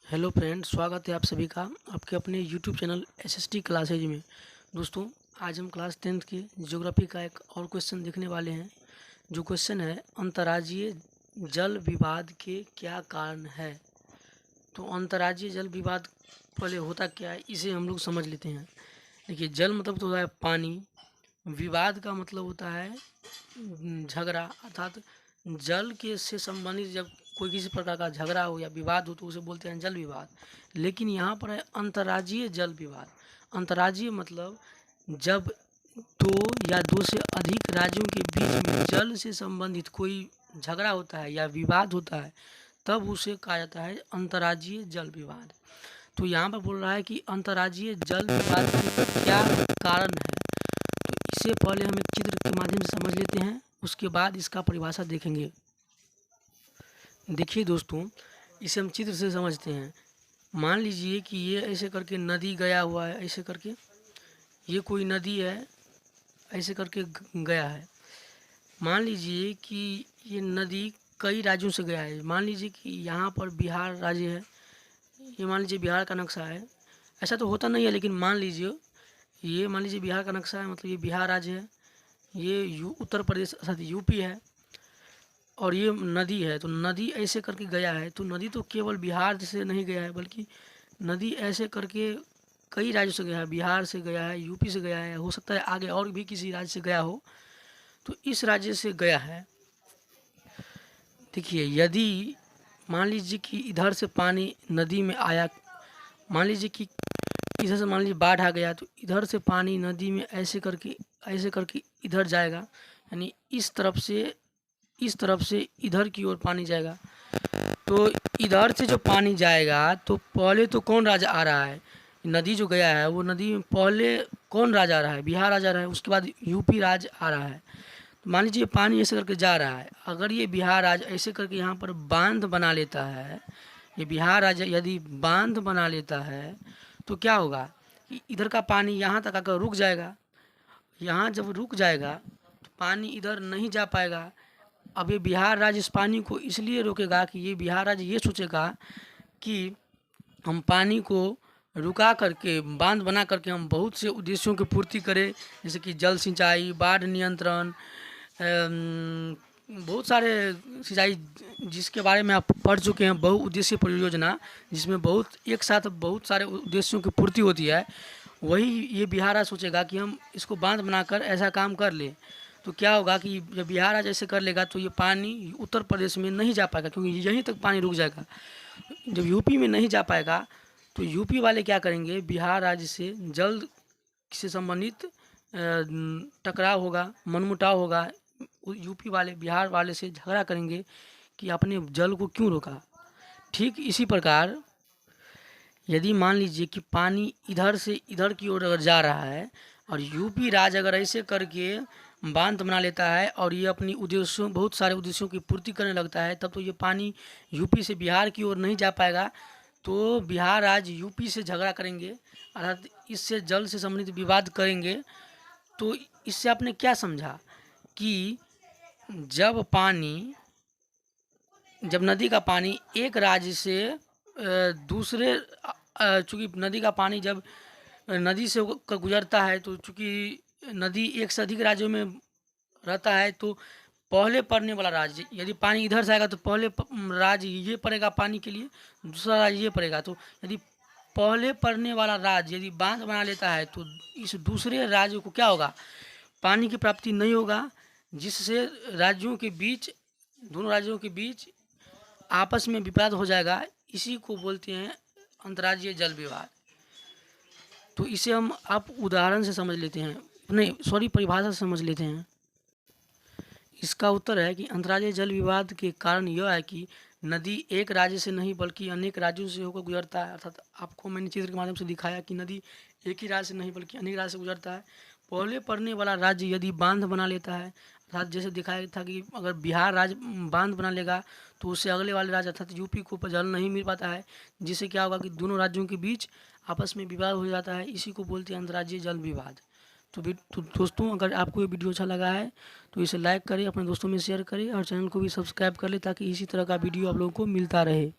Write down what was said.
Hello friend, स्वागत है आप सभी का आपके अपने यूट्यूब चैनल एसएसटी क्लासेज में। दोस्तों, आज हम क्लास 10th के ज्योग्राफी का एक और क्वेश्चन देखने वाले हैं। जो क्वेश्चन है, अंतर्राज्यीय जल विवाद के क्या कारण है। तो अंतर्राज्यीय जल विवाद पहले होता क्या है, इसे हम लोग समझ लेते हैं। देखिए, जल मतलब तो होता है पानी, विवाद का मतलब होता है झगड़ा, अर्थात जल के से संबंधित जब कोई किसी प्रकार का झगड़ा हो या विवाद हो तो उसे बोलते हैं जल विवाद। लेकिन यहाँ पर है अंतर्राज्यीय जल विवाद। अंतर्राज्यीय मतलब जब दो या दो से अधिक राज्यों के बीच में जल से संबंधित कोई झगड़ा होता है या विवाद होता है, तब उसे कहा जाता है अंतर्राज्यीय जल विवाद। तो यहाँ पर बोल रहा है कि अंतर्राज्यीय जल विवाद के क्या कारण है। तो इससे पहले हम एक चित्र के माध्यम से समझ लेते हैं, उसके बाद इसका परिभाषा देखेंगे। देखिए दोस्तों, इसे हम चित्र से समझते हैं। मान लीजिए कि ये ऐसे करके नदी गया हुआ है, ऐसे करके ये कोई नदी है, ऐसे करके गया है। मान लीजिए कि ये नदी कई राज्यों से गया है। मान लीजिए कि यहाँ पर बिहार राज्य है, ये मान लीजिए बिहार का नक्शा है। ऐसा तो होता नहीं है, लेकिन मान लीजिए ये मान लीजिए बिहार का नक्शा है, मतलब ये बिहार राज्य है, ये उत्तर प्रदेश अर्थात यूपी है, और ये नदी है। तो नदी ऐसे करके गया है, तो नदी तो केवल बिहार से नहीं गया है, बल्कि नदी ऐसे करके कई राज्यों से गया है। बिहार से गया है, यूपी से गया है, हो सकता है आगे और भी किसी राज्य से गया हो। तो इस राज्य से गया है। देखिए, यदि मान लीजिए कि इधर से पानी नदी में आया, मान लीजिए कि इधर से मान लीजिए बाढ़ आ गया, तो इधर से पानी नदी में ऐसे करके इधर जाएगा, यानी इस तरफ से इधर की ओर पानी जाएगा। तो इधर से जो पानी जाएगा, तो पहले तो कौन राजा आ रहा है, नदी जो गया है वो नदी में पहले कौन राजा आ रहा है, बिहार राजा आ रहा है, उसके बाद यूपी राज्य आ रहा है। तो मान लीजिए पानी ऐसे करके जा रहा है, अगर ये बिहार राज्य ऐसे करके यहाँ पर बांध बना लेता है, ये बिहार राज्य यदि बांध बना लेता है, तो क्या होगा कि इधर का पानी यहाँ तक आकर रुक जाएगा। यहाँ जब रुक जाएगा तो पानी इधर नहीं जा पाएगा। अब ये बिहार राज्य इस पानी को इसलिए रोकेगा कि ये बिहार राज्य ये सोचेगा कि हम पानी को रुका करके बांध बना करके हम बहुत से उद्देश्यों की पूर्ति करें, जैसे कि जल सिंचाई, बाढ़ नियंत्रण, बहुत सारे सिंचाई जिसके बारे में आप पढ़ चुके हैं, बहुउद्देशीय परियोजना, जिसमें एक साथ बहुत सारे उद्देश्यों की पूर्ति होती है। वही ये बिहार राज्य सोचेगा कि हम इसको बांध बनाकर ऐसा काम कर लें। तो क्या होगा कि जब बिहार राज्य ऐसे कर लेगा तो ये पानी उत्तर प्रदेश में नहीं जा पाएगा, क्योंकि यहीं तक पानी रुक जाएगा। जब यूपी में नहीं जा पाएगा तो यूपी वाले क्या करेंगे, बिहार राज्य से जल से संबंधित टकराव होगा, मनमुटाव होगा। यूपी वाले बिहार वाले से झगड़ा करेंगे कि आपने जल को क्यों रोका। ठीक इसी प्रकार यदि मान लीजिए कि पानी इधर से इधर की ओर अगर जा रहा है और यूपी राज्य अगर ऐसे करके बांध बना लेता है और ये अपनी उद्देश्यों बहुत सारे उद्देश्यों की पूर्ति करने लगता है, तब तो ये पानी यूपी से बिहार की ओर नहीं जा पाएगा। तो बिहार राज्य यूपी से झगड़ा करेंगे, अर्थात इससे जल से संबंधित विवाद करेंगे। तो इससे आपने क्या समझा कि जब नदी का पानी एक राज्य से दूसरे चूँकि नदी का पानी जब नदी से गुजरता है, तो चूँकि नदी एक से अधिक राज्यों में रहता है, तो पहले पड़ने वाला राज्य यदि पानी इधर से आएगा तो पहले राज्य ये पड़ेगा पानी के लिए, दूसरा राज्य ये पड़ेगा। तो यदि पहले पड़ने वाला राज्य यदि बांध बना लेता है तो इस दूसरे राज्य को क्या होगा, पानी की प्राप्ति नहीं होगा, जिससे दोनों राज्यों के बीच आपस में विवाद हो जाएगा। इसी को बोलते हैं अंतर्राज्यीय जल विवाद। तो इसे हम आप उदाहरण से समझ लेते हैं, नहीं सॉरी परिभाषा से समझ लेते हैं। इसका उत्तर है कि अंतर्राज्यीय जल विवाद के कारण यह है कि नदी एक राज्य से नहीं बल्कि अनेक राज्यों से होकर गुजरता है। अर्थात आपको मैंने चित्र के माध्यम से दिखाया कि नदी एक ही राज्य से नहीं बल्कि अनेक राज्य से गुजरता है। पहले पड़ने वाला राज्य यदि बांध बना लेता है, अर्थात जैसे दिखाया था कि अगर बिहार राज्य बांध बना लेगा तो उससे अगले वाले राज्य अर्थात यूपी को जल नहीं मिल पाता है, जिससे क्या होगा कि दोनों राज्यों के बीच आपस में विवाद हो जाता है। इसी को बोलते हैं अंतर्राज्यीय जल विवाद। तो दोस्तों, अगर आपको ये वीडियो अच्छा लगा है तो इसे लाइक करें, अपने दोस्तों में शेयर करें और चैनल को भी सब्सक्राइब कर लें, ताकि इसी तरह का वीडियो आप लोगों को मिलता रहे।